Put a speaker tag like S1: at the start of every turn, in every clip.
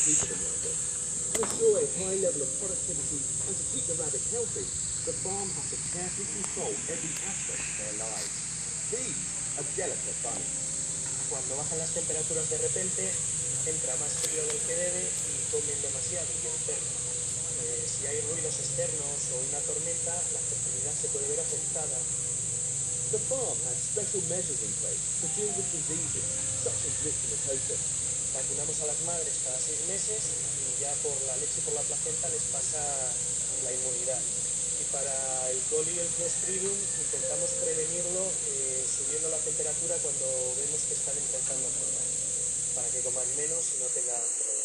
S1: keep them like this. To ensure a high level of productivity and to keep the rabbits healthy, the farm has to carefully control every aspect of their lives. These are delicate bunnies.
S2: Cuando bajan las temperaturas de repente, entra más frío del que debe y comen demasiado y enferman. Si hay ruidos externos o una tormenta, la fertilidad se puede ver afectada.
S1: The farm has special measures in place to deal with diseases such as myxomatosis.
S2: Vacunamos a las madres cada 6 meses y ya por la leche y por la placenta les pasa la inmunidad. Y para el coli y el clostridium intentamos prevenirlo subiendo la temperatura cuando vemos que están empezando a enfermar, para que coman menos y no tengan problemas.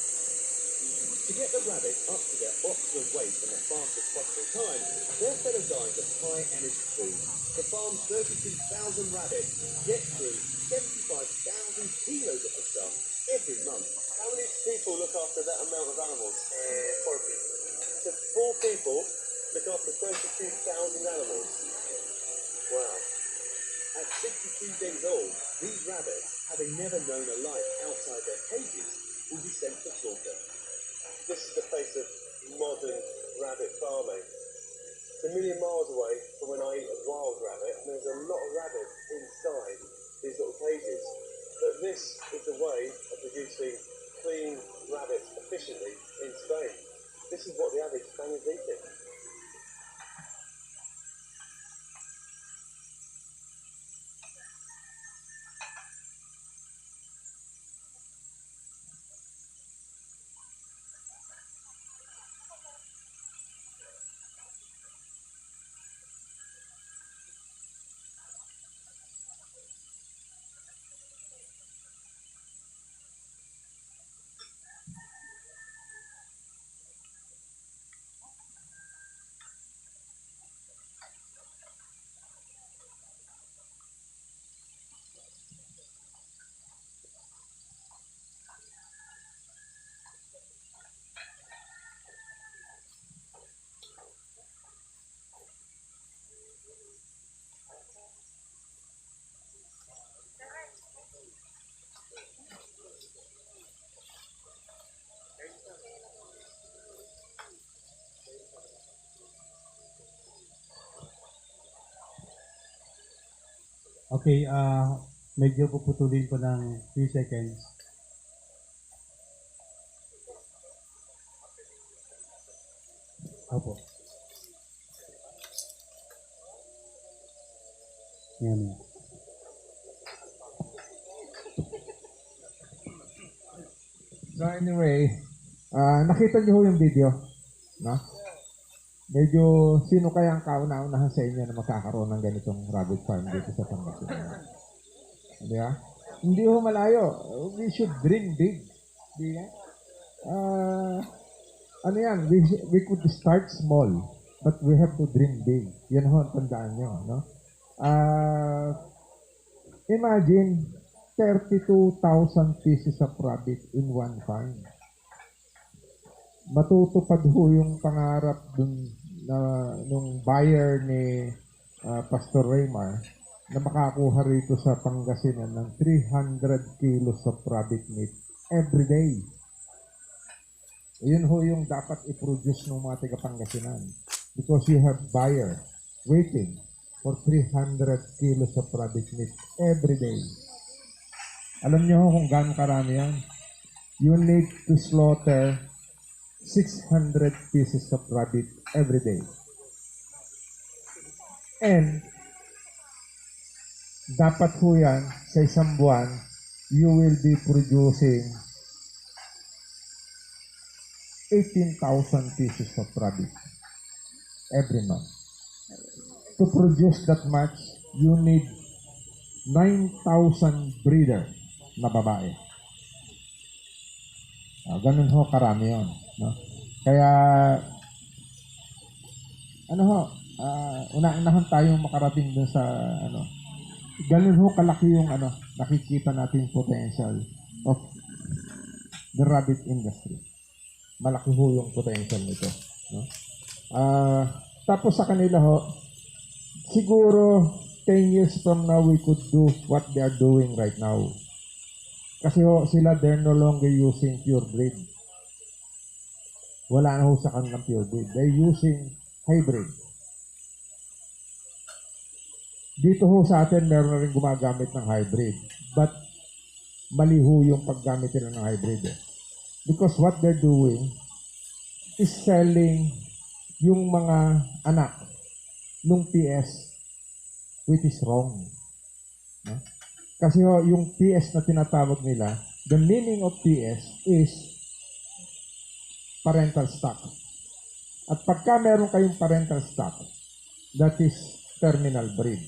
S1: To get the rabbits up to their optimum weight in the fastest possible time, they're fed a diet of high energy food. The farm's 32,000 rabbits get through 75,000 kilos of the stuff every month.
S3: How many people look after that amount of animals?
S2: 4 people.
S3: So 4 people look after 32,000 animals. Wow.
S1: At 62 days old, these rabbits, having never known a life outside their cages, will be sent to slaughter.
S3: This is the face of modern rabbit farming. It's a million miles away from when I eat a wild rabbit, and there's a lot of rabbits inside these little cages. But this is the way of producing clean rabbits efficiently in Spain. This is what the average Spaniard's eating.
S4: Okay, medyo puputulin ko ng few seconds. Opo. Yan.
S5: So anyway, nakita niyo ho yung video, no? Medyo sino kaya ang kauna-unahan sa inyo na magkakaroon ng ganitong rabbit farm dito sa Pangasinan? Di ba? Hindi ho malayo. We should dream big. Di ba? Ano yan? We could start small, but we have to dream big. Yan ho ang tandaan nyo, no? Imagine 32,000 pieces of rabbit in one farm. Matutupad ho yung pangarap dun nung buyer ni Pastor Raymar na makakuha rito sa Pangasinan ng 300 kilos of rabbit meat every day. Yun ho yung dapat i-produce ng mga taga-Pangasinan because you have buyer waiting for 300 kilos of rabbit meat every day. Alam niyo ho kung gaano karami yan? You need to slaughter 600 pieces of rabbit every day. And dapat po yan sa isang buwan, you will be producing 18,000 pieces of rabbit every month. To produce that much, you need 9,000 breeder na babae. Ganun ho karami yun. No? Kaya, ano ho, una-unahan tayong makarating dun sa, ganun ho kalaki yung, nakikita natin potential of the rabbit industry. Malaki ho yung potential nito. No? Tapos sa kanila ho, siguro 10 years from now, we could do what they are doing right now. Kasi ho, sila, they're no longer using pure breed. Wala na ho sa kanilang pure breed. They're using hybrid. Dito ho sa atin, meron na rin gumagamit ng hybrid. But, mali ho yung paggamit nila ng hybrid. Because what they're doing is selling yung mga anak nung PS, which is wrong. No? Kasi ho, yung PS na tinatawag nila, the meaning of PS is parental stock. At pagka meron kayong parental stock, that is terminal breed.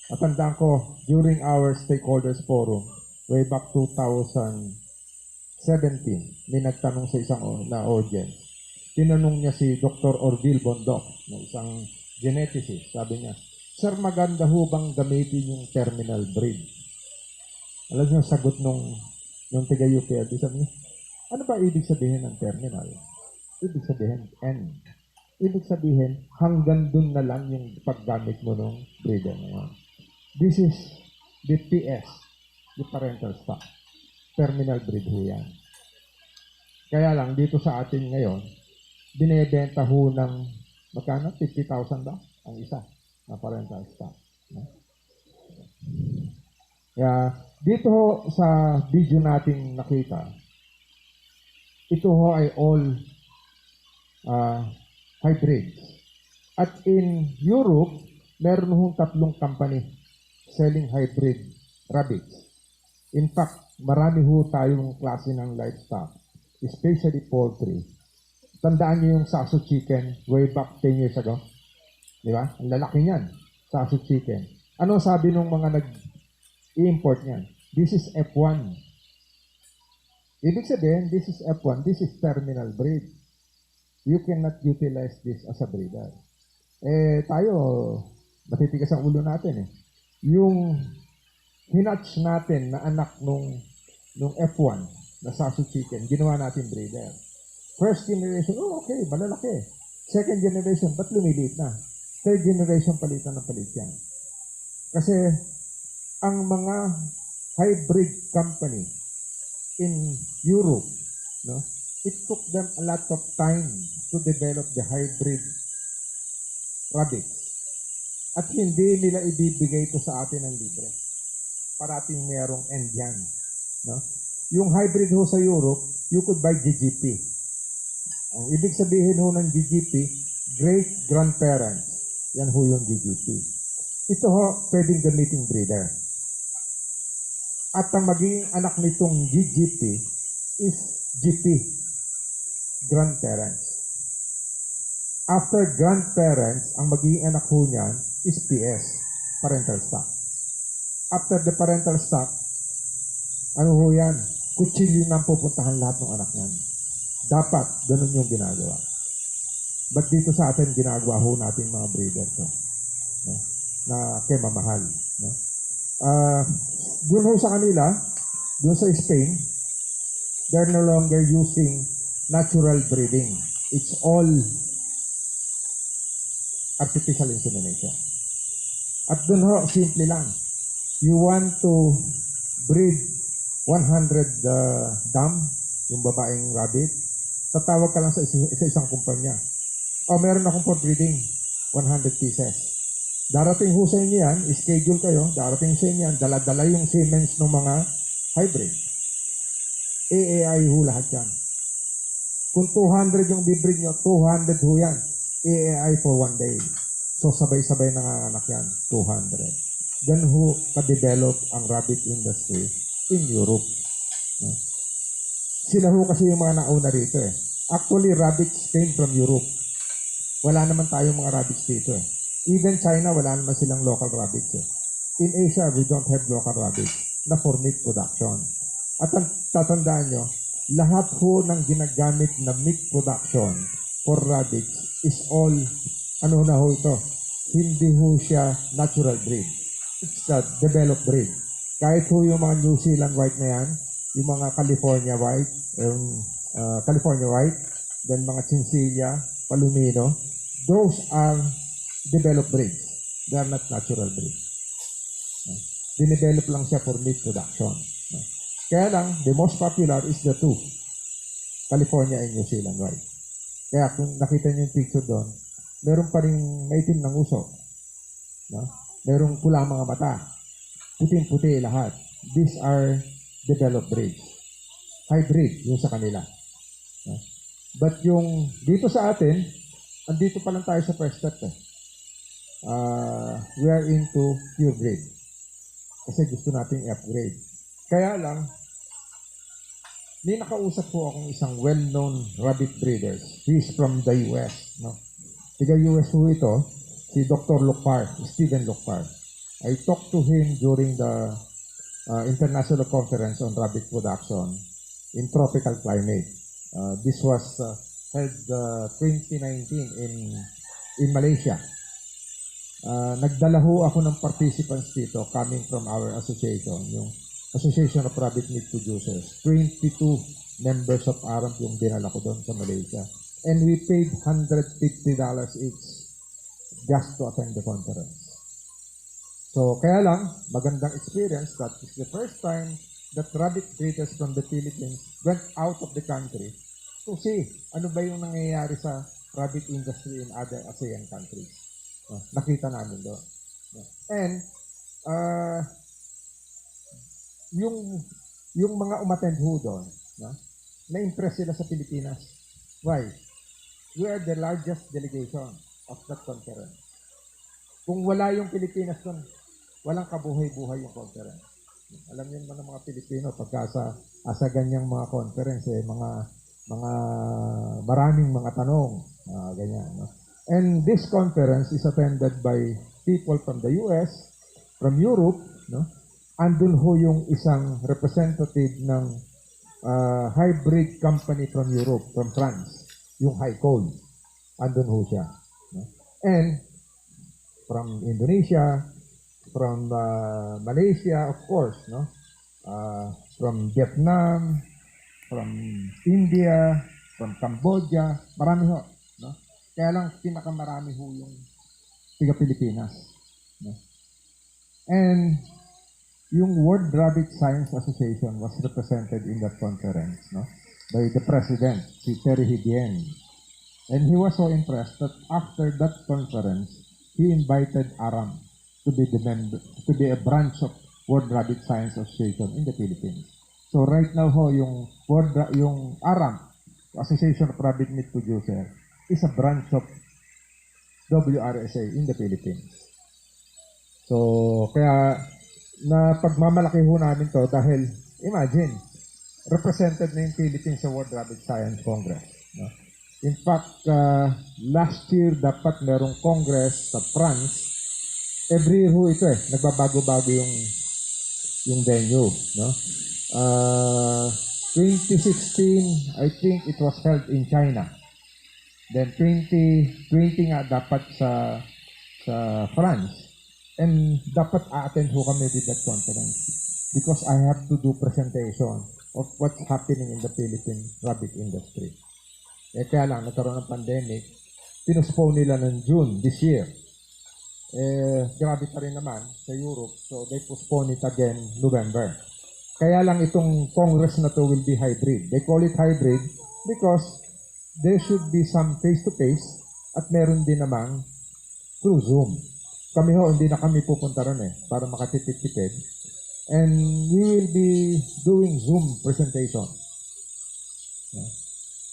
S5: At tandaan ko, during our stakeholders forum, way back 2017, may nagtanong sa isang na audience. Tinanong niya si Dr. Orville Bondoc, na isang geneticist. Sabi niya, Sir, maganda ho bang gamitin yung terminal breed? Alam niyo, sagot nung taga-UPLB, sabi niya, ano ba ibig sabihin ng terminal? Ibig sabihin, N. Ibig sabihin, hanggang dun na lang yung paggamit mo ng breeder na yun. This is the PS, the parental stock. Terminal breed ho yan. Kaya lang, dito sa atin ngayon, binebenta ho ng magkano? 50,000 ba? Ang isa na parental stock. Kaya, dito ho sa video nating nakita, ito ho ay all hybrids. At in Europe, meron hong 3 company selling hybrid rabbits. In fact, marami ho tayong klase ng livestock, especially poultry. Tandaan niyo yung Saso chicken way back 10 years ago? Di ba? Ang lalaki niyan, Saso chicken. Ano sabi nung mga nag-i-import niyan? This is F1. Ibig sabihin, this is F1, this is terminal breed. You cannot utilize this as a breeder. Tayo, matitigas ang ulo natin Yung hinatch natin na anak nung F1 na Sasu chicken, ginawa natin breeder. First generation, okay, malalaki. Second generation, ba't lumiliit na? Third generation, palitan ng palit yan. Kasi ang mga hybrid company in Europe, no, it took them a lot of time to develop the hybrid rabbits. At hindi nila ibibigay ito sa atin ng libre. Parating mayroong end yan. No? Yung hybrid ho sa Europe, you could buy GGP. Ang ibig sabihin ho ng GGP, great-grandparents. Yan ho yung GGP. Ito ho, pwedeng gamiting breeder. At ang magiging anak nitong GGP is GP, grandparents. After grandparents, ang magiging anak ho niyan is PS, parental stock. After the parental stock, ano ho yan? Kutsilyo na pupuntahan lahat ng anak niyan. Dapat, ganun yung ginagawa. But dito sa atin, ginagawa ho natin mga breeder to. No? Na kay mamahal. No? Doon ho sa kanila, doon sa Spain, they're no longer using natural breeding. It's all artificial insemination. At doon ho, simple lang. You want to breed 100 dam, yung babaeng rabbit, tatawag ka lang sa isang kumpanya. Meron akong for breeding, 100 pieces. Darating ho sa inyo yan, schedule kayo, darating sa inyo yan, dala-dala yung Siemens ng mga hybrid. AAI ho lahat yan. Kung 200 yung bibreed nyo, 200 ho yan. AAI for 1 day. So, sabay-sabay nanganganak yan, 200. Ganun ho ka-develop ang rabbit industry in Europe. No? Sila ho kasi yung mga nauna rito Actually, rabbits came from Europe. Wala naman tayong mga rabbits dito Even China, wala naman silang local rabbits In Asia, we don't have local rabbits na for meat production. At tatandaan nyo, lahat ho ng ginagamit na meat production for rabbits is all, ano na ho ito, hindi ho siya natural breed. It's a developed breed. Kahit ho yung mga New Zealand white na yan, yung mga California white, then mga Chinchilla, Palomino, those are developed breeds. They are not natural breeds. Dinevelop lang siya for meat production. Kaya lang, the most popular is the two. California and New Zealand wide. Kaya kung nakita niyo yung picture doon, meron pa rin maitim ng uso. No? Merong pula mga mata. Puting-puti lahat. These are developed breeds. Hybrid yung sa kanila. No? But yung dito sa atin, andito pa lang tayo sa first step. We are into pure breed. Kasi gusto nating i-upgrade. Kaya lang, may nakausap po akong isang well-known rabbit breeders. He is from the US. No? Tiga-US po ito, si Dr. Lokpar, Stephen Lokpar. I talked to him during the International Conference on Rabbit Production in Tropical Climate. This was held 2019 in Malaysia. Nagdala ho ako ng participants dito coming from our association, yung Association of Rabbit Meat Producers. 22 members of ARAMP yung dinala ko doon sa Malaysia. And we paid $150 each just to attend the conference. So, kaya lang, magandang experience. That is the first time that rabbit breeders from the Philippines went out of the country to see ano ba yung nangyayari sa rabbit industry in other ASEAN countries. Nakita namin doon. And, yung mga umattend ho doon, na-impress sila sa Pilipinas. Why? We are the largest delegation of that conference. Kung wala yung Pilipinas doon, walang kabuhay-buhay yung conference. Alam niyo naman ng mga Pilipino, pagka sa ganyang mga conference, mga maraming mga tanong, ganyan. No? And this conference is attended by people from the US, from Europe, no? Andun ho yung isang representative ng hybrid company from Europe, from France, yung Highcole. Andun ho siya. No? And from Indonesia, from Malaysia, of course, no? From Vietnam, from India, from Cambodia, marami ho. No? Kaya lang pinakamarami ho yung tiga-Pilipinas. No? And yung World Rabbit Science Association was represented in that conference, no? By the president, si Terry Higien. And he was so impressed that after that conference, he invited ARAM to be a branch of World Rabbit Science Association in the Philippines. So right now ho, yung ARAM, Association of Rabbit Meat Producer, is a branch of WRSA in the Philippines. So kaya na pagmamalaki ho namin to dahil imagine, represented na yung Philippines sa World Rabbit Science Congress. No? In fact, last year dapat merong congress sa France. Every year ho ito nagbabago-bago yung venue. No? 2016, I think it was held in China. Then 2020 nga dapat sa France. And dapat a-attend ho kami with that conference because I have to do presentation of what's happening in the Philippine rabbit industry. Kaya lang, nagkaroon ng pandemic, pinuspone nila ng June this year. Grabe pa rin naman sa Europe, so they postpone it again November. Kaya lang itong congress na to will be hybrid. They call it hybrid because there should be some face-to-face at meron din namang through Zoom. Kami ho, hindi na kami pupunta ron para makatipid-tipid. And we will be doing Zoom presentation.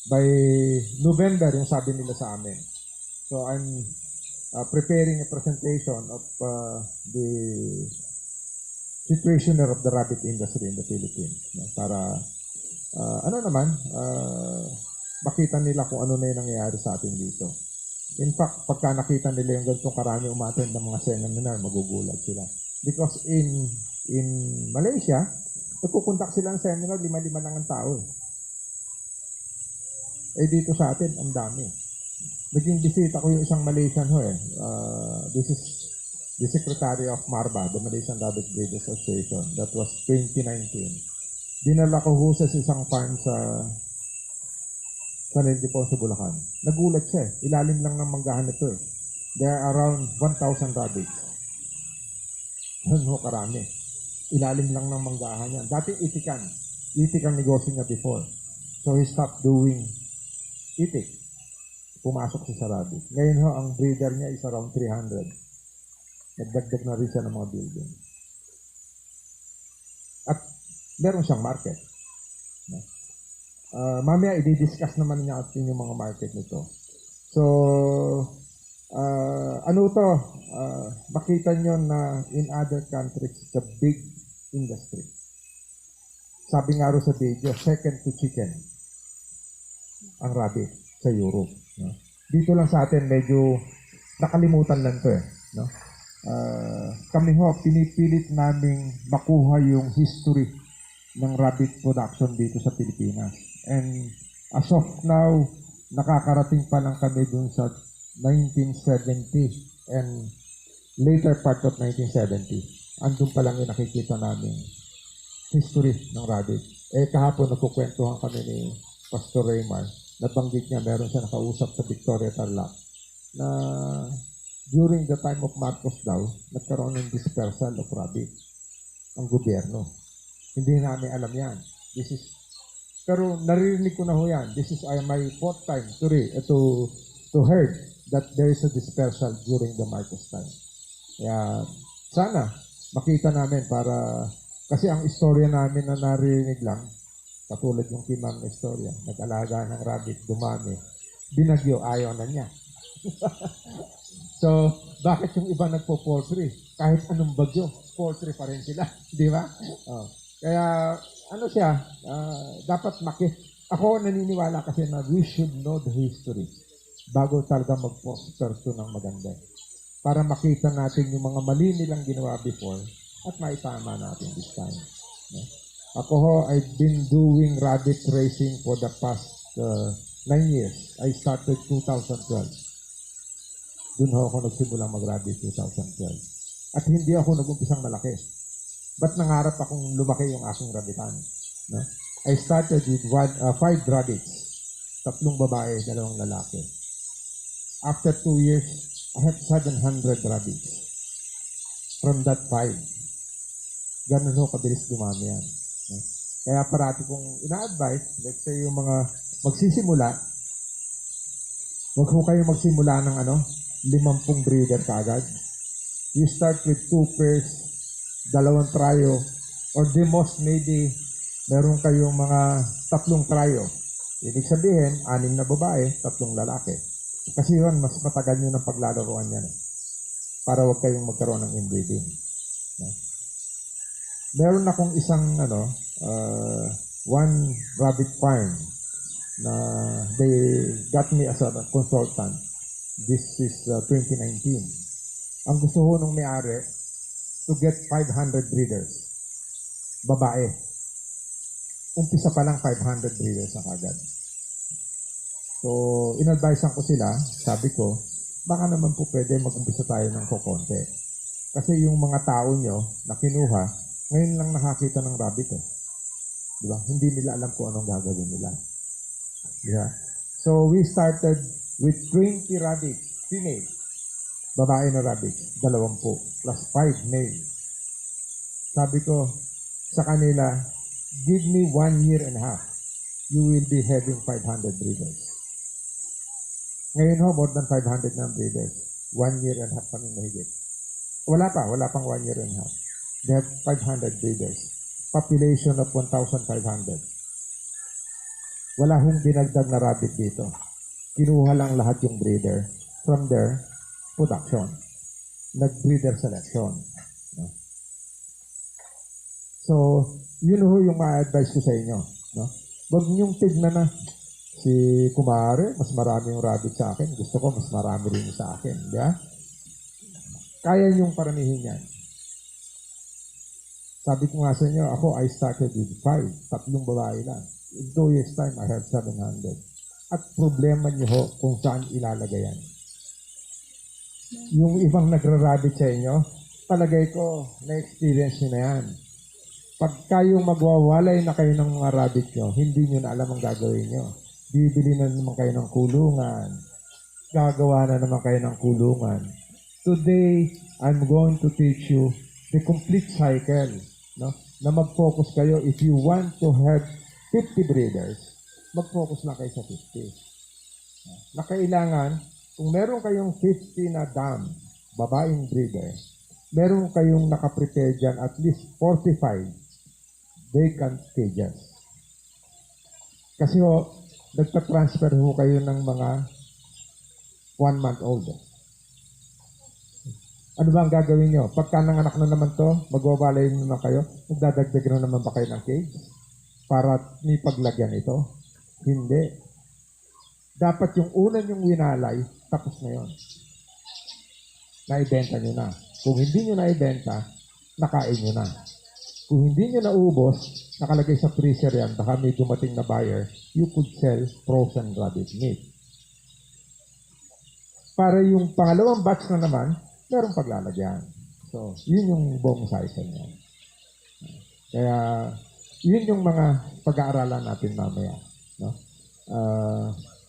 S5: By November, yung sabi nila sa amin. So I'm preparing a presentation of the situation of the rabbit industry in the Philippines. Para, makita nila kung ano na yung nangyayari sa atin dito. In fact, pagka nakita nila yung ganitong karami umattend ng mga seminar, magugulat sila. Because in Malaysia, nagpupuntak sila ng seminar, 5 lang ang tao. Dito sa atin, ang dami. Naging bisita ko yung isang Malaysian ho this is the Secretary of MARBA, the Malaysian Rabbit Breeders Association. That was 2019. Dinala ko ho sa isang farm sa Lente po sa Bulacan. Nagulat siya Ilalim lang ng manggahan ito There are around 1,000 rabbits. Ano karami. Ilalim lang ng manggahan yan. Dati itikan. Itikang negosyo niya before. So he stopped doing itik. Pumasok siya sa rabbit. Ngayon ho, ang breeder niya is around 300. Nagdagdag na rin siya ng mga building. At meron siyang market. Mamaya, i-discuss naman niya atin yung mga market nito. So, ano to? Makita nyo na in other countries, it's a big industry. Sabi nga rin sa video, second to chicken ang rabbit sa Europe. No? Dito lang sa atin, medyo nakalimutan lang to eh. No? Kami ho, pinipilit naming makuha yung history ng rabbit production dito sa Pilipinas. And as of now, nakakarating pa lang kami dun sa 1970 and later part of 1970. Andun pa lang yung nakikita namin history ng rabbit. Kahapon nagkukwentuhan kami ni Pastor Raymar. Nabanggit niya, meron siya nakausap sa Victoria Tarlac na during the time of Marcos daw, nagkaroon ng dispersal of rabbit ang gobyerno. Hindi namin alam yan. Pero naririnig ko na ho yan. This is my fourth time to heard that there is a dispersal during the Marcos time. Kaya sana makita namin para, kasi ang istorya namin na naririnig lang, katulad yung kimam na istorya, nag-alaga ng rabbit, dumami, binagyo, ayaw na niya. So, bakit yung iba nagpo-poultry? Kahit anong bagyo, poultry pa rin sila. Di ba? Kaya, ano siya, dapat ako naniniwala kasi na we should know the history bago talaga mag-foster to ng maganda. Para makita natin yung mga mali nilang ginawa before at maitama natin this time. Ako ho, I've been doing rabbit racing for the past 9 years. I started 2012. Doon ho ako nagsimulang mag-rabbit 2012. At hindi ako nag-umpisang malaki. Ba't nangarap akong lumaki yung aking rabbitan? No? I started with 5 rabbits. 3 babae, 2 lalaki. After 2 years, I have 700 rabbits. From that 5. Ganun ho, kabilis dumami yan. No? Kaya parati kong ina-advise, let's say yung mga magsisimula, huwag ho kayo magsimula ng 50 breeder kaagad. You start with 2 pairs, 2 tryo, or the most maybe meron kayong mga 3 tryo. Ibig sabihin, 6 na babae, 3 lalaki. Kasi yun, mas matagal nyo ng paglalaroan yan. Para huwag kayong magkaroon ng inbreeding. Meron akong isang, one rabbit farm na they got me as a consultant. This is 2019. Ang gusto ko nung may-ari, to get 500 breeders. Babae. Umpisa pa lang 500 breeders na kagad. So, in-advisean ko sila, sabi ko, baka naman po pwede mag-umpisa tayo ng kukonti. Kasi yung mga tao nyo na kinuha, ngayon lang nakakita ng rabbit eh. Diba? Hindi nila alam kung anong gagawin nila. Yeah. So, we started with 20 rabbits, female. Babae na rabbits, 20, plus 5 male. Sabi ko sa kanila, give me 1 year and a half. You will be having 500 breeders. Ngayon ho, more than 500 na breeders. 1 year and a half kami mahigit. Wala pang 1 year and a half. They have 500 breeders. Population of 1,500. Wala hong dinagdag na rabbit dito. Kinuha lang lahat yung breeder from their production. Nag-breeder selection. No? So, yun ho yung ma-advise ko sa inyo. No? Huwag niyong tignan na si Kumare, mas marami yung rabbit sa akin. Gusto ko, mas marami rin sa akin. Yeah? Kaya niyong paramihin yan. Sabi ko nga sa inyo, ako, I started with 5. 3 babae lang. In 2 years time, I have 700. At problema niyo ho kung saan ilalagay yan. Yung ibang nagra-rabbit sa inyo, palagay ko, na-experience nyo na yan. Pag kayong magwawalay na kayo ng mga rabbit nyo, hindi nyo na alam ang gagawin nyo. Bibili na naman kayo ng kulungan. Gagawa na naman kayo ng kulungan. Today, I'm going to teach you the complete cycle. No? Na mag-focus kayo if you want to have 50 breeders, mag-focus na kayo sa 50. Na kailangan, kung meron kayong 50 na dam, babaeng breeder, meron kayong nakaprepare dyan at least 45 vacant cages. Kasi nagpa-transfer ho kayo ng mga 1 month old. Ano ba ang gagawin nyo? Pagka nanganak na naman to, magwabalay naman kayo, magdadagdag na naman ba kayo ng cage para may paglagyan ito? Hindi. Dapat yung una yung winalay, tapos na yun. Naibenta nyo na. Kung hindi nyo naibenta, nakain nyo na. Kung hindi nyo naubos, nakalagay sa freezer yan, baka may dumating na buyer, you could sell frozen rabbit meat. Para yung pangalawang batch na naman, merong paglalagyan. So, yun yung buong cycle niya. Kaya, yun yung mga pag-aaralan natin mamaya. No?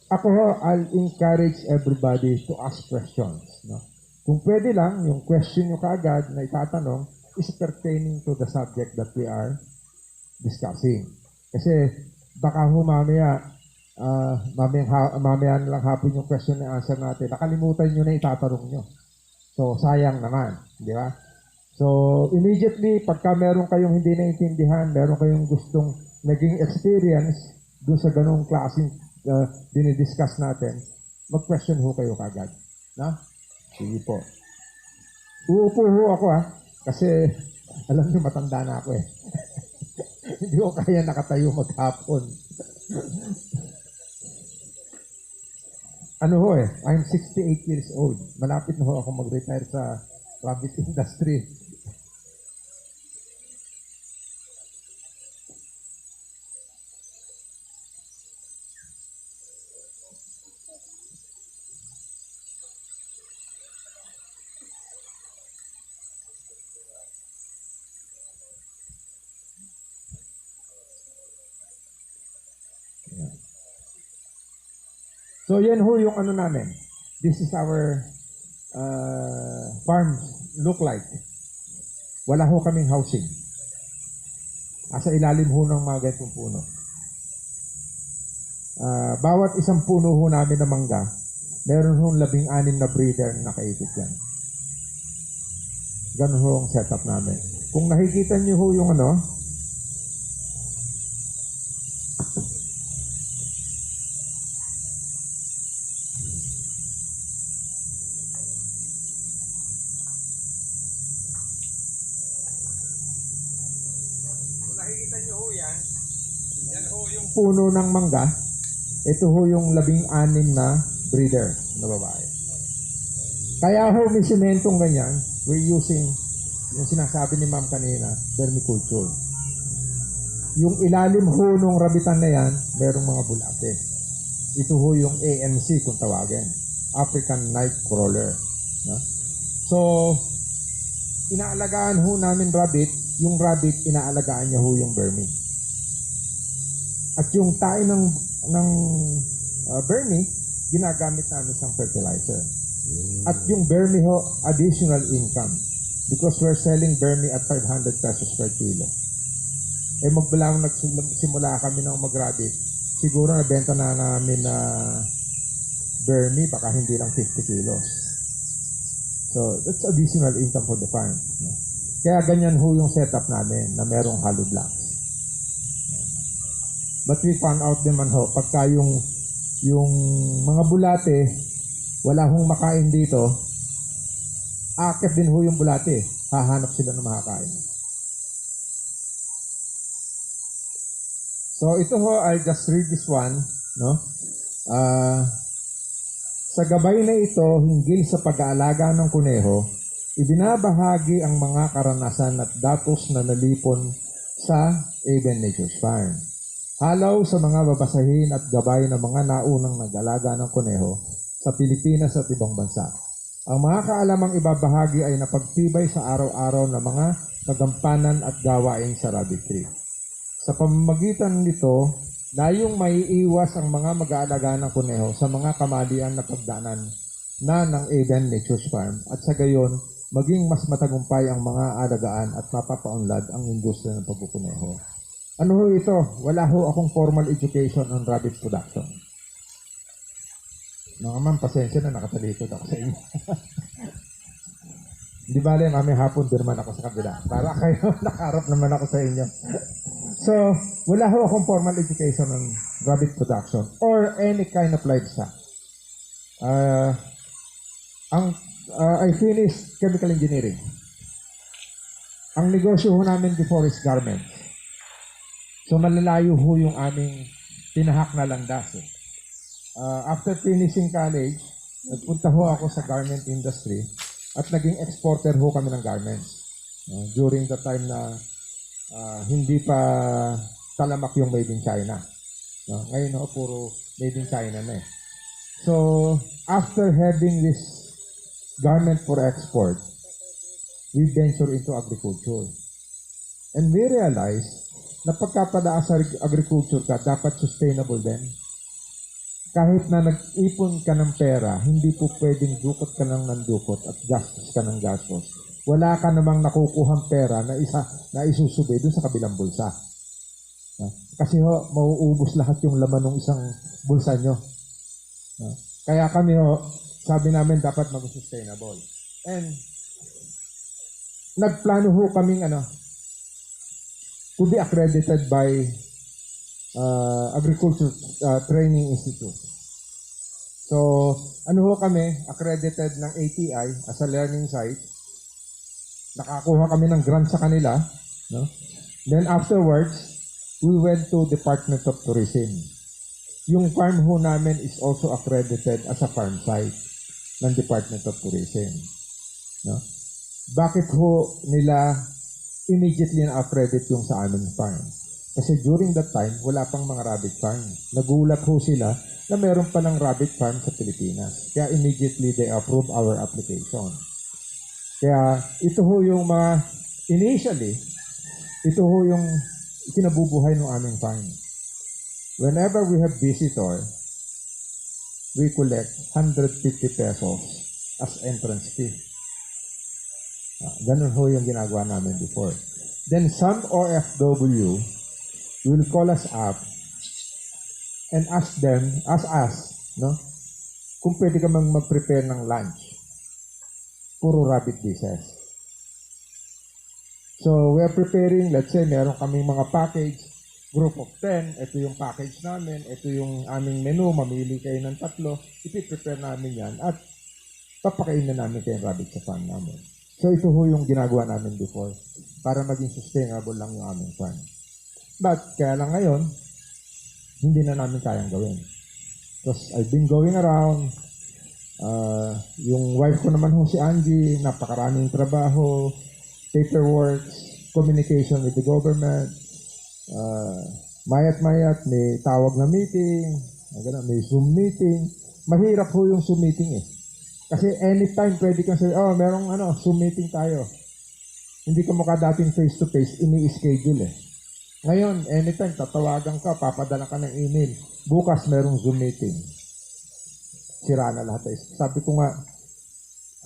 S5: Ako, I'll encourage everybody to ask questions. No? Kung pwede lang, yung question nyo kaagad na itatanong is pertaining to the subject that we are discussing. Kasi, baka mamaya, mamaya lang hapon yung question and answer natin. Nakalimutan nyo na itatanong nyo. So, sayang naman, di ba? So, immediately, pagka meron kayong hindi naintindihan, meron kayong gustong naging experience dun sa ganung klaseng dinidiscuss natin, mag-question ho kayo kagad. Na? Sige po. Uupo ho ako kasi alam niyo matanda na ako eh. Hindi ko kaya nakatayo maghapon. Ano ho I'm 68 years old. Malapit na ho ako mag-retire sa rabbit industry. So, yan ho yung ano namin. This is our farm look like. Wala ho kaming housing. Asa ilalim ho ng mga ganitong puno. Bawat isang puno ho namin na mangga, meron ho 16 na breeder na nakaikot yan. Ganun ho ang setup namin. Kung nakikita nyo ho yung ano, nakikita nyo ho yan ho yung puno ng mangga, ito ho yung 16 na breeder na babae. Kaya ho may sementong ganyan, we're using yung sinasabi ni ma'am kanina, vermiculture. Yung ilalim ho nung rabitan na yan, merong mga bulate. Ito ho yung ANC kung tawagin, African Night Crawler. No? So, inaalagaan ho namin rabbit, yung rabbit, inaalagaan niya ho yung vermi. At yung tayo ng vermi, ginagamit namin siyang fertilizer. At yung vermi ho, additional income. Because we're selling vermi at 500 pesos per kilo. Magbalang nagsimula kami ng mag-rabbit, siguro nabenta na namin na vermi, baka hindi lang 50 kilos. So, that's additional income for the farm. Kaya ganyan ho yung setup namin na merong hollow blocks. But we found out naman ho, pagka yung mga bulate, wala hong makain dito, akit din ho yung bulate. Hahanap sila ng makakain. So ito ho, I'll just read this one. No? Sa gabay na ito, hinggil sa pag-aalaga ng kuneho, ibinabahagi ang mga karanasan at datos na nalipon sa Aben Nature's Farm. Halaw sa mga babasahin at gabay ng mga naunang nag-alaga ng kuneho sa Pilipinas at ibang bansa. Ang mga kaalamang ibabahagi ay napagtibay sa araw-araw na mga kagampanan at gawain sa rabbit tree. Sa pamamagitan nito, layong maiiwas ang mga mag-aalaga ng kuneho sa mga kamalian na pagdaanan na ng Aben Nature's Farm at sa gayon, maging mas matagumpay ang mga alagaan at mapapaunlad ang industriya ng pagkukuneho. Ano ho ito? Wala ho akong formal education on rabbit production. Mga ma'am, pasensya na, nakatalikod ako sa inyo. Di bale, mami hapon, din naman ako sa kabila. Para kayo, nakaharap naman ako sa inyo. So, wala ho akong formal education on rabbit production or any kind of livestock. I finished chemical engineering. Ang negosyo ho namin before is garments. So, malalayo ho yung aming tinahak na landas. After finishing college, nagpunta ho ako sa garment industry at naging exporter ho kami ng garments. During the time na hindi pa talamak yung made in China. Ngayon ho, puro made in China na eh. So, after having this garment for export, we venture into agriculture. And we realize na pagkapadaan sa agriculture ka, dapat sustainable din. Kahit na nag-ipon ka ng pera, hindi po pwedeng dukot ka ng nandukot at gastos ka ng gastos. Wala ka namang nakukuhang pera na isusubay doon sa kabilang bulsa. Kasi ho, mauubos lahat yung laman ng isang bulsa nyo. Kaya kami ho, sabi namin dapat mag-sustainable. And nagplano ho kaming to be accredited by Agriculture Training Institute. So, ano ho kami, accredited ng ATI as a learning site. Nakakuha kami ng grant sa kanila. No? Then afterwards, we went to Department of Tourism. Yung farm ho namin is also accredited as a farm site ng Department of Tourism. No? Bakit ho nila immediately na-accredit yung sa aming farm? Kasi during that time, wala pang mga rabbit farm. Nagulat ho sila na meron pa ng rabbit farm sa Pilipinas. Kaya immediately they approve our application. Kaya ito ho yung mga, initially, ito ho yung kinabubuhay ng aming farm. Whenever we have visitor, we collect 150 pesos as entrance fee. Ganun ho yung ginagawa namin before. Then some OFW will call us up and ask us, no, kung pwede ka mag-prepare ng lunch. Puro rabbit dishes. So, we are preparing, let's say, meron kaming mga package, group of 10, ito yung package namin, ito yung aming menu, mamili kayo ng 3, ipiprepare namin yan, at papakainin namin kayong rabbit sa farm namin. So, ito ho yung ginagawa namin before, para maging sustainable lang yung aming farm. But, kaya lang ngayon, hindi na namin kayang gawin. Because I've been going around, yung wife ko naman ho si Angie, napakaraming trabaho, paperwork, communication with the government, mayat-mayat, may tawag na meeting, may Zoom meeting. Mahirap ho yung Zoom meeting eh. Kasi anytime pwede kang sabi, merong Zoom meeting tayo. Hindi ka mukha dating face-to-face, ini-schedule eh. Ngayon, anytime, tatawagan ka, papadala ka ng email. Bukas, merong Zoom meeting. Sira na lahat. Sabi ko nga,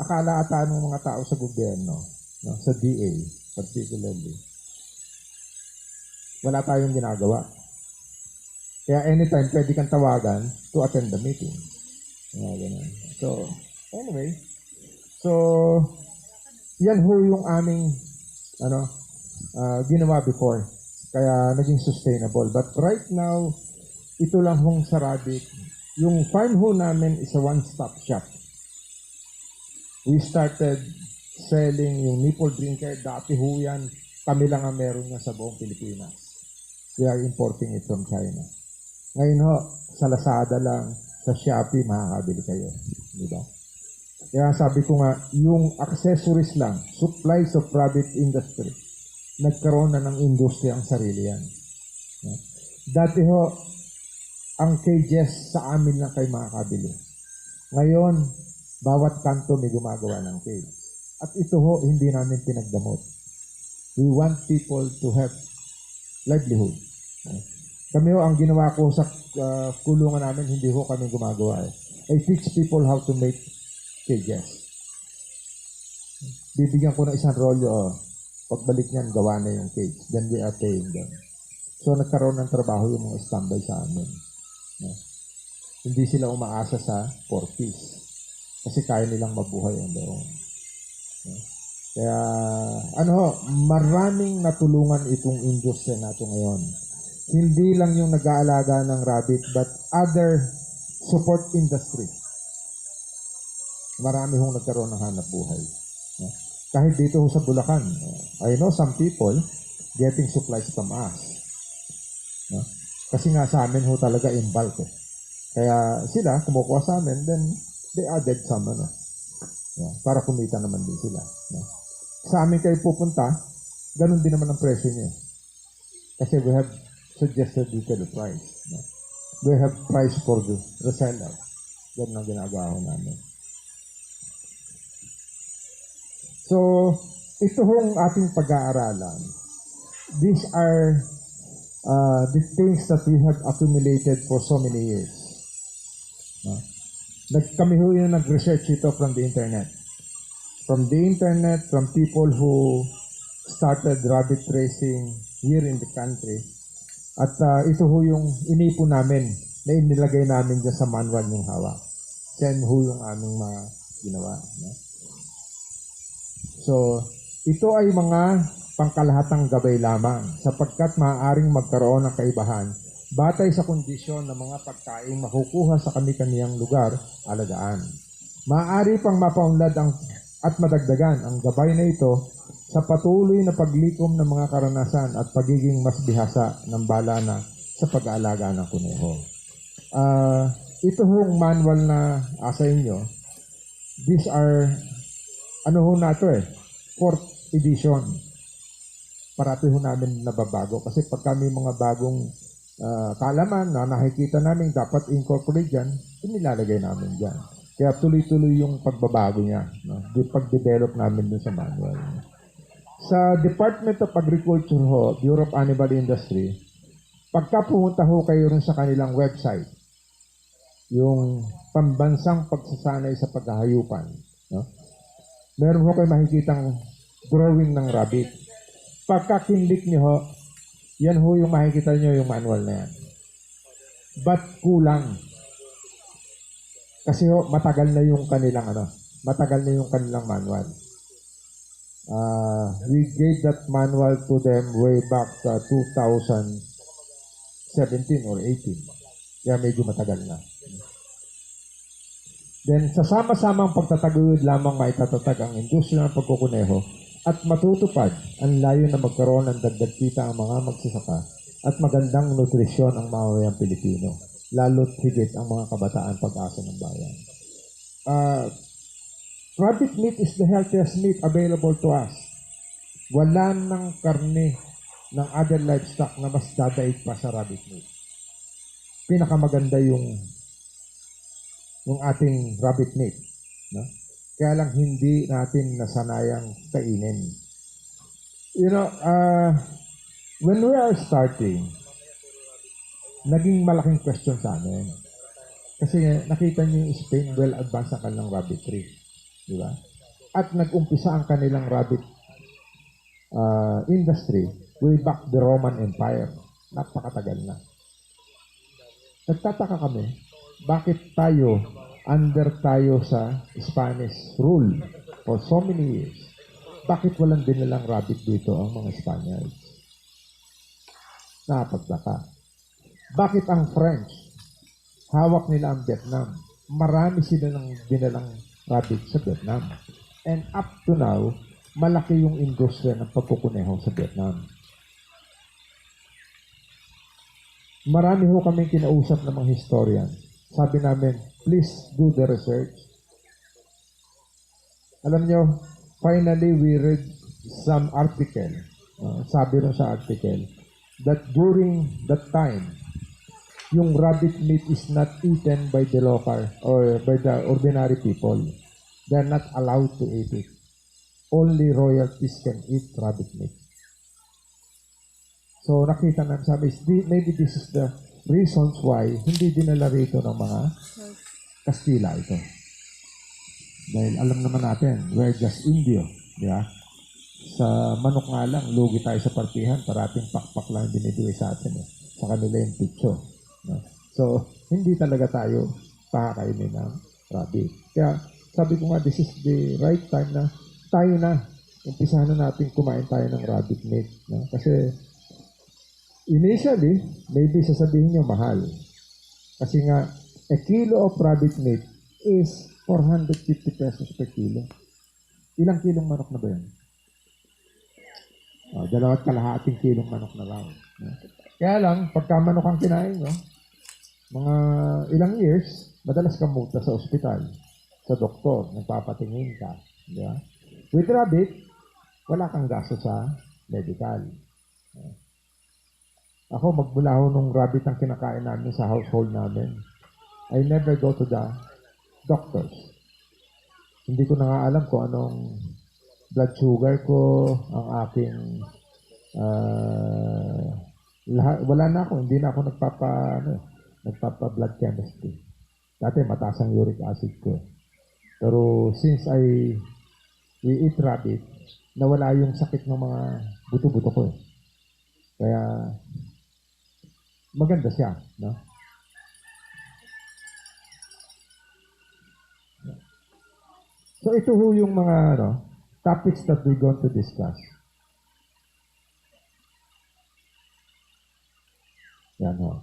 S5: akala ata ng mga tao sa gobyerno, no, sa DA, particularly, wala tayong ginagawa. Kaya anytime, pwede kang tawagan to attend the meeting. So, anyway, yan ho yung aming ginawa before. Kaya naging sustainable. But right now, ito lang hong sa rabbit. Yung farm ho namin is a one-stop shop. We started selling yung nipple drinker. Dati ho yan, kami lang ang meron niya sa buong Pilipinas. We are importing it from China. Ngayon ho, sa Lazada lang, sa Shopee, makakabili kayo. Diba? Kaya sabi ko nga, yung accessories lang, supplies of rabbit industry, nagkaroon na ng industry ang sarili yan. Dati ho, ang cages sa amin lang kayo makakabili. Ngayon, bawat kanto may gumagawa ng cage. At ito ho, hindi namin pinagdamot. We want people to have livelihood. Kami ho, ang ginawa ko sa kulungan namin, hindi ho kami gumagawa. I teach people how to make cages. Bibigyan ko ng isang rolyo, pagbalik niyan, gawa na yung cage. Then we are paying them. So, nagkaroon ng trabaho yung mga standby sa amin. No? Hindi sila umaasa sa 4 piece kasi kaya nilang mabuhay on their own. No? Kaya, maraming natulungan itong industry nato ngayon. Hindi lang yung nag-aalaga ng rabbit, but other support industry. Marami hong nagkaroon ng hanap buhay. No? Kahit dito sa Bulacan, I know some people getting supplies from us. No? Kasi nga sa amin ho talaga in bulk. Kaya sila, kumukuha sa amin, then they added some, para kumita naman din sila. No? Sa amin kayo pupunta, ganun din naman ang presyo niyo. Kasi we have suggested dito the price. No? We have price for the reseller. Ganun ang ginagawa namin. So, ito hong ating pag-aaralan. These are the things that we have accumulated for so many years. No? Kami ho yung nag-research ito from the internet. From the internet, from people who started rabbit racing here in the country. At ito ho yung inipo namin na inilagay namin dyan sa manual yung hawak. Yan ho yung aming mga ginawa. No? So, ito ay mga pangkalahatang gabay lamang sapagkat maaaring magkaroon ng kaibahan batay sa kondisyon ng mga pagkain makukuha sa kani-kaniyang lugar alagaan. Maaari pang mapaunlad at madagdagan ang gabay na ito sa patuloy na paglikom ng mga karanasan at pagiging mas bihasa ng balana sa pag-aalaga ng kuneho. Ito hong manual na asa inyo, these are, na ito 4th edition. Parati ho namin nababago kasi pag kami mga bagong kaalaman na nakikita namin dapat incorporate dyan, inilalagay namin dyan. Kaya tuloy-tuloy yung pagbabago niya, no? Pag-develop namin dun sa manual. Sa Department of Agriculture ho, Bureau of Animal Industry, pagka pumunta ho kayo rin sa kanilang website, yung pambansang pagsasanay sa paghahayupan, no? Meron ho kayo makikitang drawing ng rabbit. Pagka-kinlik nyo ho, yan ho yung makikita nyo yung manual na yan. But kulang. Kasi ho, matagal na yung kanilang manual. We gave that manual to them way back 2017 or 18. Kaya medyo matagal na. Then, sa sama-samang pagtataguyod lamang maitatatag ang industriya ng pagkukuneho at matutupad ang layo na magkaroon ng dagdag kita ang mga magsasaka at magandang nutrisyon ang mamamayang Pilipino, lalo't higit ang mga kabataan pag-asa ng bayan. Rabbit meat is the healthiest meat available to us. Wala ng karne ng other livestock na mas dadaig pa sa rabbit meat. Pinakamaganda yung ating rabbit meat. No? Kaya lang hindi natin nasanayang kainin. When we are starting, naging malaking question sa amin. Kasi nakita niyo yung Spain, well advanced ang kanilang rabbitry. Di ba? At nag-umpisa ang kanilang rabbit industry way back the Roman Empire. Napakatagal na. Nagtataka kami, bakit under tayo sa Spanish rule for so many years, bakit walang dinilang rabbit dito ang mga Spaniards? Napagtaka. Bakit ang French, hawak nila ang Vietnam? Marami sila ng dinalang rabbit sa Vietnam. And up to now, malaki yung industriya ng pagkukuneho sa Vietnam. Marami ho kaming kinausap ng mga historian. Sabi namin, please do the research. Alam nyo, finally we read some article. Sabi rin sa article that during that time, yung rabbit meat is not eaten by the local or by the ordinary people. They are not allowed to eat it. Only royalties can eat rabbit meat. So nakita namin, sabi, maybe this is the reasons why hindi dinala rito ng mga Kastila ito. Dahil alam naman natin, we're just Indio. Di ba? Sa manok nga lang, lugi tayo sa partihan, parating pakpak lang binibigay sa atin. Eh. Sa kanila yung pitso. No? So, hindi talaga tayo pakakainin ng rabbit. Kaya, sabi ko nga, this is the right time na tayo na, umpisahan na natin kumain tayo ng rabbit meat. No? Kasi, initially, maybe sasabihin nyo mahal. Kasi nga, a kilo of rabbit meat is 450 pesos per kilo. Ilang kilong manok na ba yun? 2.5 kilong manok na lang. Kaya lang, pagka manok ang kinain nyo, mga ilang years, madalas kang muta sa ospital, sa doktor, nagpapatingin ka. Di ba? With rabbit, wala kang gasto sa medical. Ako, magmula ho nung rabbit ang kinakain namin sa household namin, I never go to the doctors. Hindi ko na nga alam kung anong blood sugar ko, ang aking wala na ako, hindi na ako nagpapa-blood chemistry. Dati mataas ang uric acid ko. Pero since we eat rabbit, nawala yung sakit ng mga buto-buto ko. Kaya maganda siya, no? So ito ho yung mga topics that we're going to discuss. Yan ho.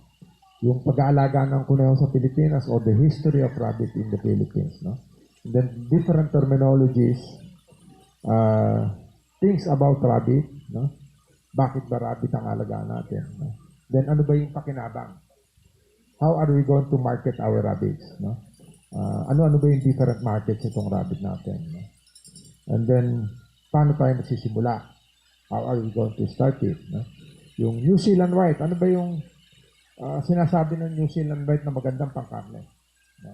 S5: Yung pag-aalaga ng kuneho sa Pilipinas or the history of rabbit in the Philippines. No? And then different terminologies, things about rabbit. No? Bakit ba rabbit ang alagaan natin? No? Then ano ba yung pakinabang? How are we going to market our rabbits? No? Ano ba yung different markets itong rabbit natin? No? And then, paano tayo magsisimula? How are we going to start it? No? Yung New Zealand White, ano ba yung sinasabi ng New Zealand White na magandang pangkarne?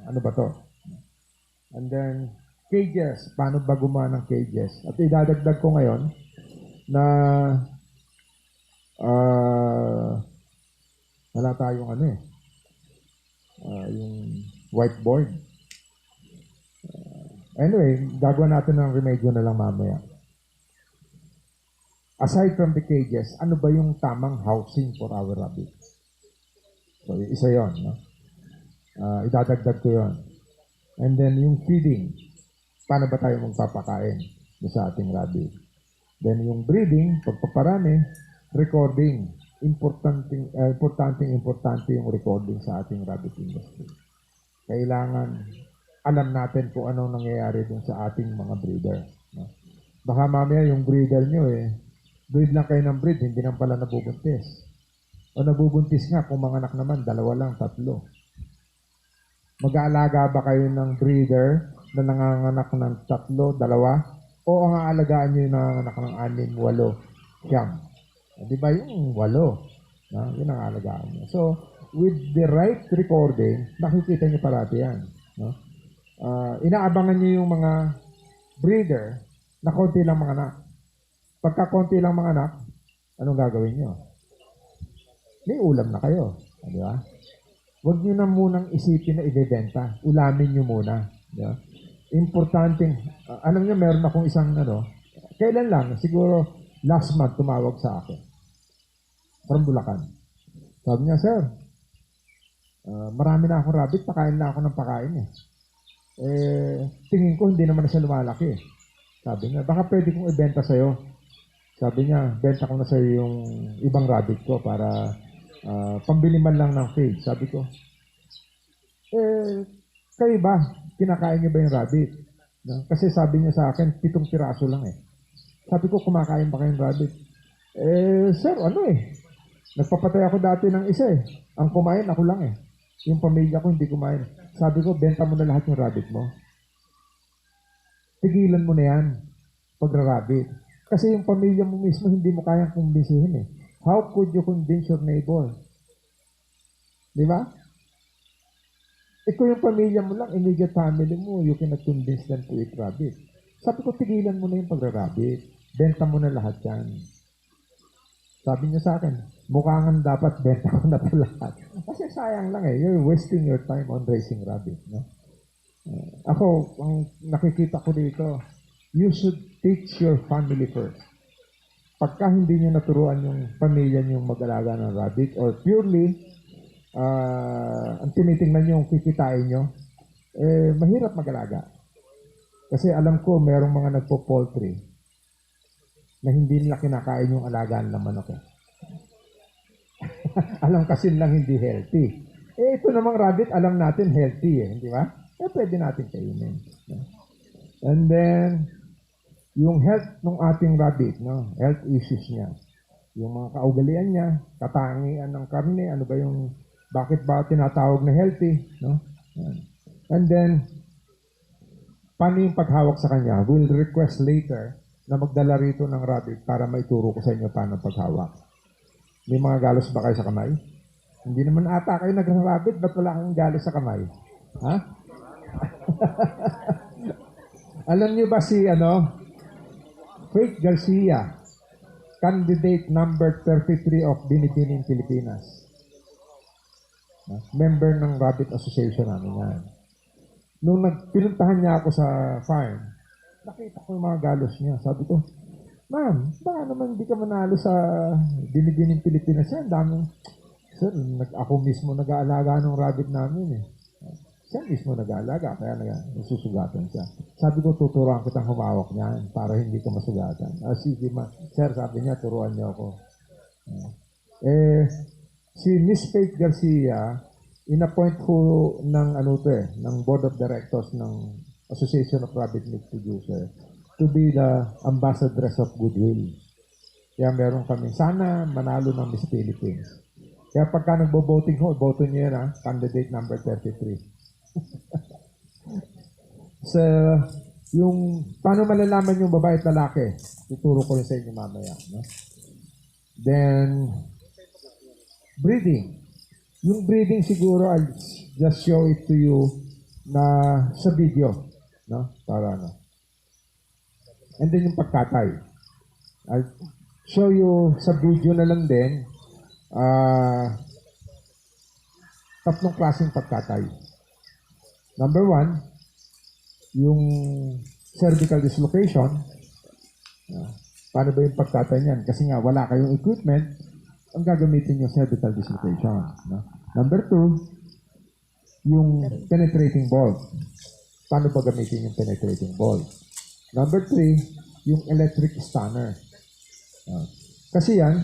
S5: Ano ba to? And then, cages. Paano ba gumawa ng cages? At idadagdag ko ngayon na wala tayong yung whiteboard. Anyway, gagawa natin ng remedyo na lang mamaya. Aside from the cages, ano ba yung tamang housing for our rabbits? So, isa yon, no? Idadagdag ko yon. And then, yung feeding. Paano ba tayo magpapakain sa ating rabbit? Then, yung breeding, pagpaparami, recording. Importante yung recording sa ating rabbit industry. Kailangan alam natin kung anong nangyayari dun sa ating mga breeder. No? Baka mamaya yung breeder nyo breed lang kayo ng breed, hindi nang pala nabubuntis. O nabubuntis nga, kung mga anak naman, 2 lang, 3. Mag-aalaga ba kayo ng breeder na nanganganak ng 3, 2? O ang aalagaan nyo yung nanganganak ng 6, 8, 9? Di ba yung 8? No? Yun ang aalagaan nyo. So, with the right recording, nakikita nyo parati yan. No? Inaabangan nyo yung mga breeder na konti lang mga anak. Pagka konti lang mga anak, anong gagawin nyo? May ulam na kayo. Di ba? Huwag nyo na munang isipin na ibebenta. Ulamin nyo muna. Di ba? Importanteng, alam nyo, meron akong isang, kailan lang, siguro last month tumawag sa akin. From Bulacan. Sabi niya, sir, marami na akong rabbit, pakain na ako ng pakain tingin ko hindi naman na siya lumalaki. Sabi niya, baka pwede kong ibenta sa'yo. Sabi niya, benta ko na sa'yo yung ibang rabbit ko para pambili man lang ng feed. Sabi ko, kayo ba? Kinakain niyo ba yung rabbit? No? Kasi sabi niya sa akin, 7 piraso lang Sabi ko, kumakain ba kayong rabbit? Sir, nagpapatay ako dati ng isa Ang kumain, ako lang Yung pamilya ko hindi kumain. Sabi ko, benta mo na lahat yung rabbit mo. Tigilan mo na yan pagra-rabbit. Kasi yung pamilya mo mismo hindi mo kayang kumbinsihin How could you convince your neighbor? Di ba? Kung yung pamilya mo lang, immediate family mo, you cannot convince them to eat rabbit. Sabi ko, tigilan mo na yung pagra-rabbit. Benta mo na lahat yan. Sabi niya sa akin, mukhangan dapat benta ko na ito lahat. Kasi sayang lang You're wasting your time on raising rabbit. No? Ako, ang nakikita ko dito, you should teach your family first. pagka hindi nyo naturuan yung pamilya nyo mag-alaga ng rabbit or purely ang tinitingnan nyo yung kikitain nyo, mahirap mag-alaga. Kasi alam ko merong mga nagpo-poultry na hindi nila kinakain yung alagaan ng manok. Alam kasi lang hindi healthy. Ito namang rabbit, alam natin healthy di ba? Pwede natin kainin. And then, yung health ng ating rabbit, health issues niya, yung mga kaugalian niya, katangian ng karne, ano ba yung, bakit ba tinatawag na healthy, And then, paano yung paghawak sa kanya? We'll request later na magdala rito ng rabbit para maituro ko sa inyo paano paghawak. May mga galos ba kayo sa kamay? Hindi naman ata kayo nag-rabbit, ba't wala kang galos sa kamay? Ha? Alam niyo ba si, Faith Garcia, candidate number 33 of Binibining Pilipinas. Member ng Rabbit Association namin yan. Nung pinuntahan niya ako sa farm, nakita ko yung mga galos niya. Sabi ko, ma'am, baka naman hindi ka manalo sa Binibining Pilipinas yan. Daming, sir, ako mismo nag-aalaga ng rabbit namin Siya mismo nag-aalaga, kaya nasusugatan siya. Sabi ko, tuturuan kitang humawak niyan para hindi ka masugatan. Sige, sir, sabi niya, turuan niyo ako. Si Miss Faith Garcia, in-appoint ko ng Board of Directors ng Association of Rabbit Meat Producers to be the ambassadress of goodwill. Kaya meron kami, sana manalo ng Miss Philippines. Kaya pagka nagbo-voting ko, boto niyo yan, candidate number 33. So, yung paano malalaman yung babae at lalaki, tuturo ko rin sa inyo mamaya. Then, breeding. Yung breeding siguro, I'll just show it to you na sa video. Para And then yung pagkatay. I'll show you sa video na lang din tatlong klaseng pagkatay. Number 1, yung cervical dislocation. Paano ba yung pagkatay niyan? Kasi nga, wala kayong equipment, ang gagamitin yung cervical dislocation. Number 2, yung penetrating ball. Paano ba gamitin yung penetrating ball? Number 3, yung electric stunner. Kasi yan,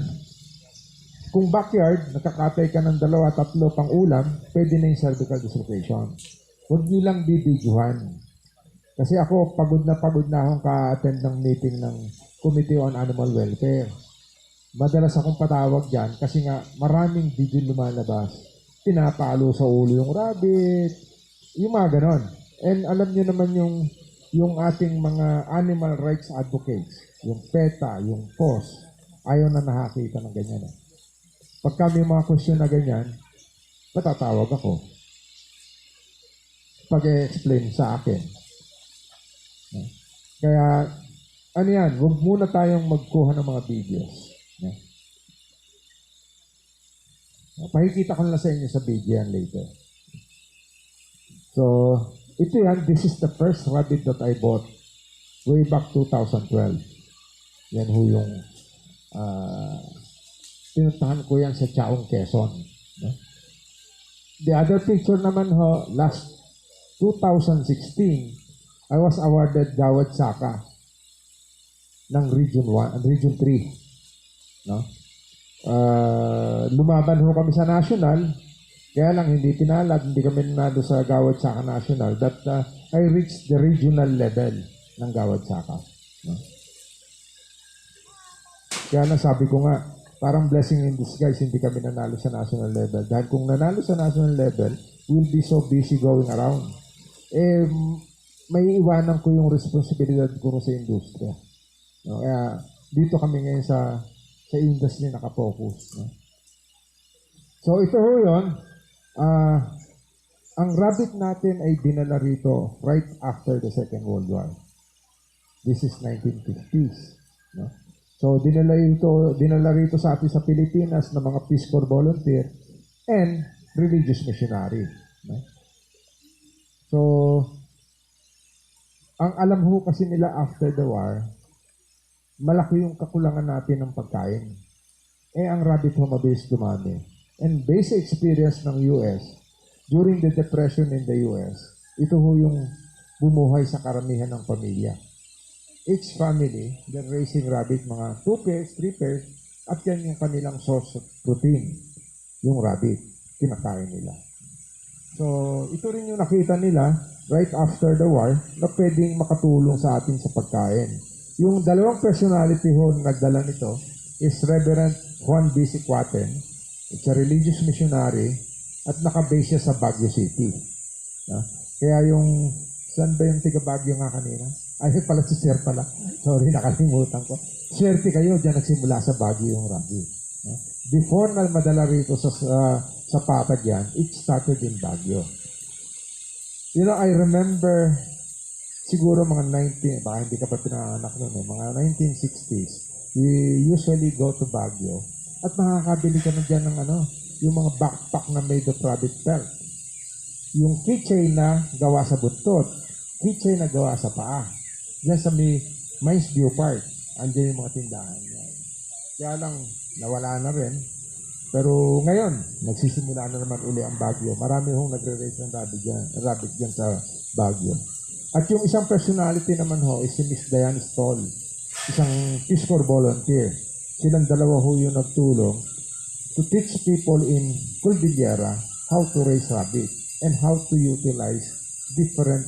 S5: kung backyard, nakakatay ka ng 2-3 pang ulam, pwede na yung cervical dislocation. Huwag nyo lang bibidyohan. Kasi ako, pagod na akong ka-attend ng meeting ng Committee on Animal Welfare. Madalas akong patawag dyan kasi nga maraming video lumalabas. Pinapalo sa ulo yung rabbit. Yung mga ganon. And alam nyo naman yung ating mga animal rights advocates, yung PETA, yung POS, ayaw na nakakita ng ganyan. Pagka may mga question na ganyan, matatawag ako. Pag-explain sa akin. Kaya, huwag muna tayong magkuha ng mga videos. Pakikita ko na sa inyo sa video yan later. So, ito yan, this is the first rabbit that I bought way back 2012. Yan ho yung pinuntahan ko yan sa Chaong, Quezon. The other picture naman ho, last 2016, I was awarded Gawad Saka ng Region 1 and Region 3. Lumaban ho kami sa national, kaya lang hindi pinalad, hindi kami nanalo sa Gawad Saka National, that I reached the regional level ng Gawad Saka. Kaya lang sabi ko nga, parang blessing in disguise, hindi kami nanalo sa national level. Dahil kung nanalo sa national level, we'll be so busy going around. May iwanan ko yung responsibilidad ko sa industriya. Kaya dito kami ngayon sa industry nakafocus. So ito ho yun, ang rabbit natin ay dinala rito right after the Second World War. This is 1950s. So dinala rito sa atin sa Pilipinas ng mga Peace Corps volunteer and religious missionary. So, ang alam ho kasi nila after the war, malaki yung kakulangan natin ng pagkain. Ang rabbit ho mabilis dumami. And based sa experience ng US, during the depression in the US, ito ho yung bumuhay sa karamihan ng pamilya. Each family, they're raising rabbit, mga 2 pairs, 3 pairs, at yan yung kanilang source of protein, yung rabbit, kinakain nila. So, ito rin yung nakita nila right after the war na pwedeng makatulong sa atin sa pagkain. Yung dalawang personality ho na nagdala nito is Reverend Juan B. Sicuaten. It's a religious missionary at nakabase siya sa Baguio City. Kaya yung, saan ba yung tiga Baguio nga kanina? Ay, pala si Sir pala. Sorry, nakalimutan ko. Swerte kayo, dyan nagsimula sa Baguio yung rabbit. Before na madala rito sa Patag yan, it started in Baguio. You know, I remember siguro mga baka hindi ka pa pinanganak noon mga 1960s, we usually go to Baguio at makakabili ka na dyan ng yung mga backpack na made of rabbit felt. Yung keychain na gawa sa buntot, keychain na gawa sa paa. Diyan sa Mines View Park, andyan yung mga tindahan yan. Kaya lang, nawala na rin. Pero ngayon, nagsisimula na naman uli ang Baguio. Marami hong nagre-raise ng rabbit dyan sa Baguio. At yung isang personality naman ho is si Miss Diane Stoll, isang Peace Corps volunteer. Silang dalawa ho yung nagtulong to teach people in Cordillera how to raise rabbit and how to utilize different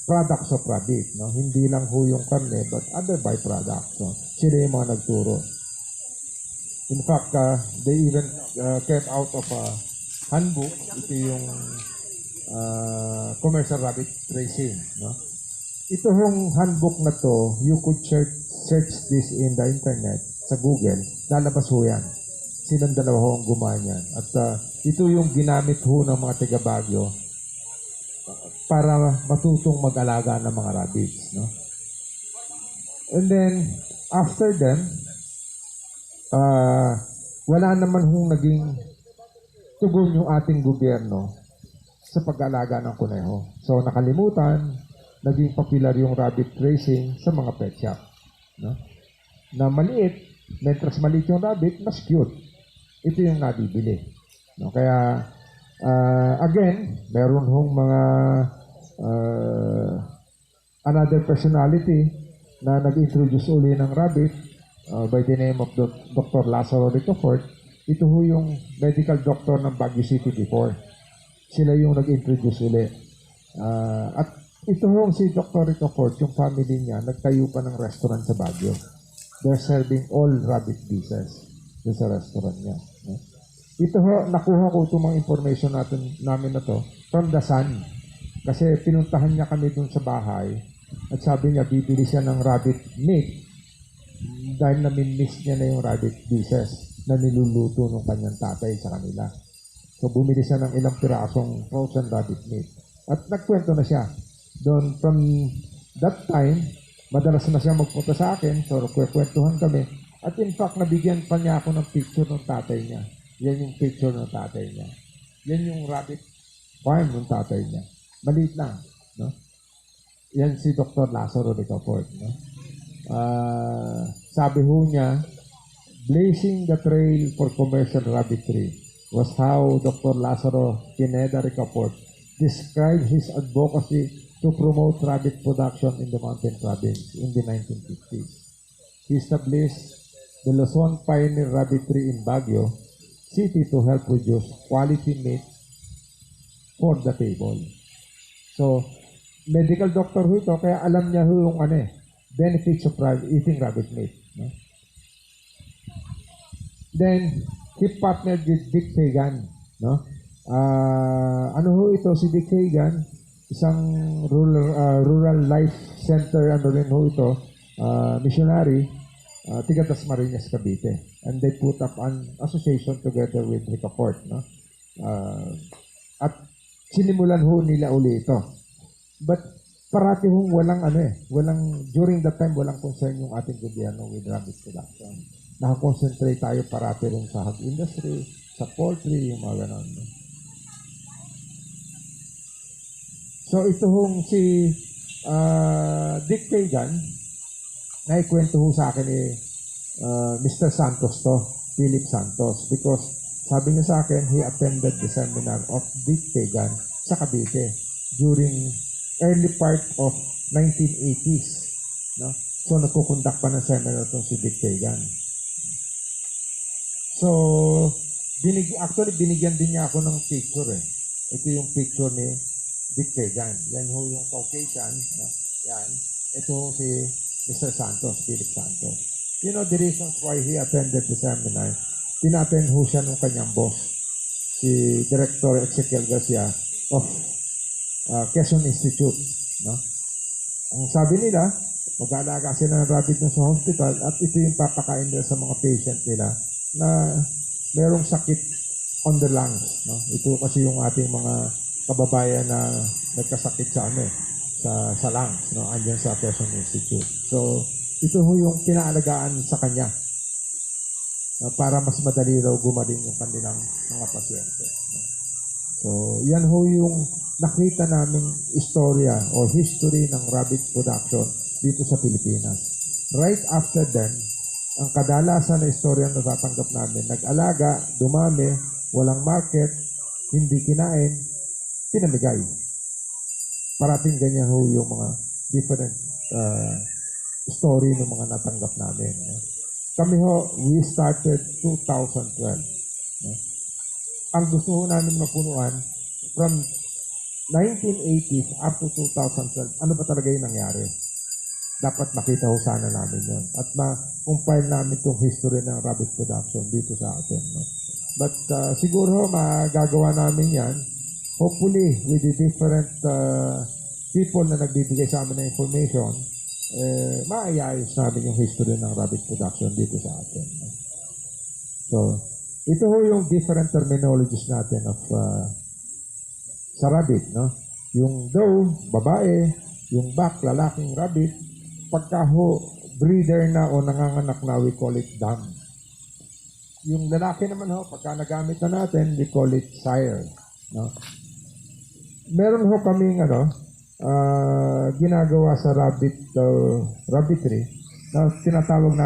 S5: products of rabbit. No? Hindi lang ho yung karne, but other byproducts. No? Sila yung mga nagturo. In fact, they even came out of a handbook. Ito yung commercial rabbit raising. No? Ito yung handbook na to, you could search this in the internet, sa Google, lalabas ho yan. Silang dalawa ho ang gumawa niyan. At ito yung ginamit ho ng mga taga Baguio para matutong mag-alaga ng mga rabbits. No? And then, after them, wala naman hong naging tugon yung ating gobyerno sa pag-alaga ng kuneho. So, nakalimutan, naging popular yung rabbit raising sa mga pet shop. No? Na maliit, mentras maliit yung rabbit, mas cute. Ito yung nabibili. No? Kaya, again, meron hong mga another personality na nag-introduce uli ng rabbit by the name of Dr. Lazaro Ricafort. Ito ho yung medical doctor ng Baguio City before. Sila yung nag-introduce uli. At ito ho si Dr. Ricafort, yung family niya, nagtayo pa ng restaurant sa Baguio. They're serving all rabbit dishes sa restaurant niya. Ito ho, nakuha ko itong mga information namin na to from the Sun. Kasi pinuntahan niya kami dun sa bahay at sabi niya, bibili siya ng rabbit meat dahil namin-miss niya na yung rabbit dishes na niluluto ng kanyang tatay sa kanila. So, bumili siya ng ilang pirasong frozen rabbit meat. At nagkwento na siya. Doon, from that time, madalas na siya magpunta sa akin, so kwentuhan kami. At in fact, nabigyan pa niya ako ng picture ng tatay niya. Yan yung picture ng tatay niya. Yan yung rabbit farm ng tatay niya. Maliit lang. No? Yan si Dr. Lazaro Ricafort. No? Sabi ho niya, blazing the trail for commercial rabbitry was how Dr. Lazaro Pineda Ricafort described his advocacy to promote rabbit production in the mountain province in the 1950s. He established the Luzon Pioneer Rabbitry in Baguio City to help produce quality meat for the table. So, medical doctor ho ito, kaya alam niya ho yung benefits of eating rabbit meat. No? Then, he partnered with Dick Fagan. No? Ano ho ito si Dick Fagan? Isang rural life center, rin ho ito, missionary, tiga Dasmariñas, Cavite. And they put up an association together with Ricafort. No? At sinimulan ho nila uli ito. But parati hong walang, during that time, walang concern yung ating gobyerno with rabbit production. Nakakonsentrate tayo parati rin sa hog industry, sa poultry, yung mga ganon. No? So ito hong si Dick Fagan, naikwento ho sa akin ni Mr. Santos to, Philip Santos, because sabi niya sa akin, he attended the seminar of Dick Tegan sa Cavite during early part of 1980s. No? So, nagkukondak pa ng seminar itong si Dick Tegan. So, actually, binigyan din niya ako ng picture eh. Ito yung picture ni Dick Tegan. Yan ho yung Caucasian. No? Yan. Ito ho si Mr. Santos, Philip Santos. You know the reasons why he attended the seminar? Tinattend ho siya ng kanyang boss, si Director Ezekiel Garcia of Quezon Institute. No? Ang sabi nila, mag-aalaga sila ng rabbit na sa hospital at ito yung papakain nila sa mga patient nila na merong sakit on the lungs. No? Ito kasi yung ating mga kababayan na nagkasakit sa sa lungs, no? Andyan sa Quezon Institute. So, ito ho yung pinaalagaan sa kanya para mas madali raw gumaling yung kanilang mga pasyente. No? So, yan ho yung nakita naming istorya o history ng rabbit production dito sa Pilipinas. Right after then, ang kadalasan na istorya na natatanggap namin, nag-alaga, dumami, walang market, hindi kinain, pinamigay. Parating ganyan ho yung mga different story ng mga natanggap namin. No? Kami ho, we started 2012. No? Ang gusto ho namin mapunuan, from 1980s up to 2012, ano ba talaga yung nangyari? Dapat makita ho sana namin yun. At ma-compile namin itong history ng rabbit production dito sa atin. No? But siguro magagawa namin yan, hopefully with the different people na nagbibigay sa amin ng information, maayayos namin yung history ng rabbit production dito sa atin. No? So, ito ho yung different terminologies natin of sa rabbit. No? Yung doe, babae, yung buck, lalaking rabbit, pagka ho breeder na o nanganganak na, we call it dam. Yung lalaki naman ho, pagka nagamit na natin, we call it sire. No? Meron ho kaming ginagawa sa rabbitry na tinatawag na